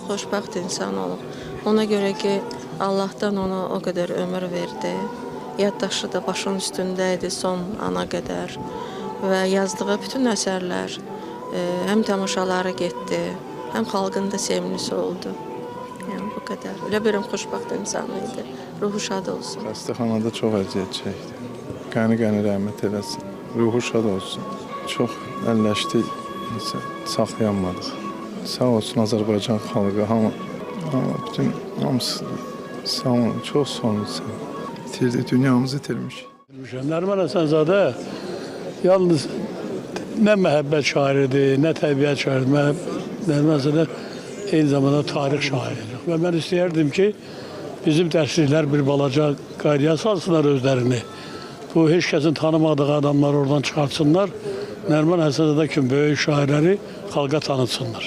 xoşbəxt insan olub. Ona görə ki, Allahdan ona o qədər ömür verdi. Yaddaşı da başının üstündə idi son ana qədər və yazdığı bütün əsərlər həm tamaşaları getdi, həm xalqın da sevimlisi oldu. Yəni bu qədər. Elə bir xoşbəxt insan idi. Ruhu şad olsun. Xəstəxanada çox əziyyət çəkdi. Qəni rəhmət eləsin. Ruhu şad olsun. Çox əlləşdi, saxlayanmadıq. Sağ olsun Azərbaycan xalqı, bütün hamısı sağ olun, çox son insan. İtirdi, dünyamızı itirmiş. Nərman Həsənzadə yalnız nə məhəbbət şairidir, nə təbiət şairidir. Nərman Həsənzadə eyni zamanda tarix şairidir. Və mən istəyərdim ki, bizim dərsliklər bir balaca qaydaya salsınlar özlərini. Bu, heç kəsin tanımadığı adamları oradan çıxartsınlar. Nərman Həsənzadə kimi böyük şairləri xalqa tanıtsınlar.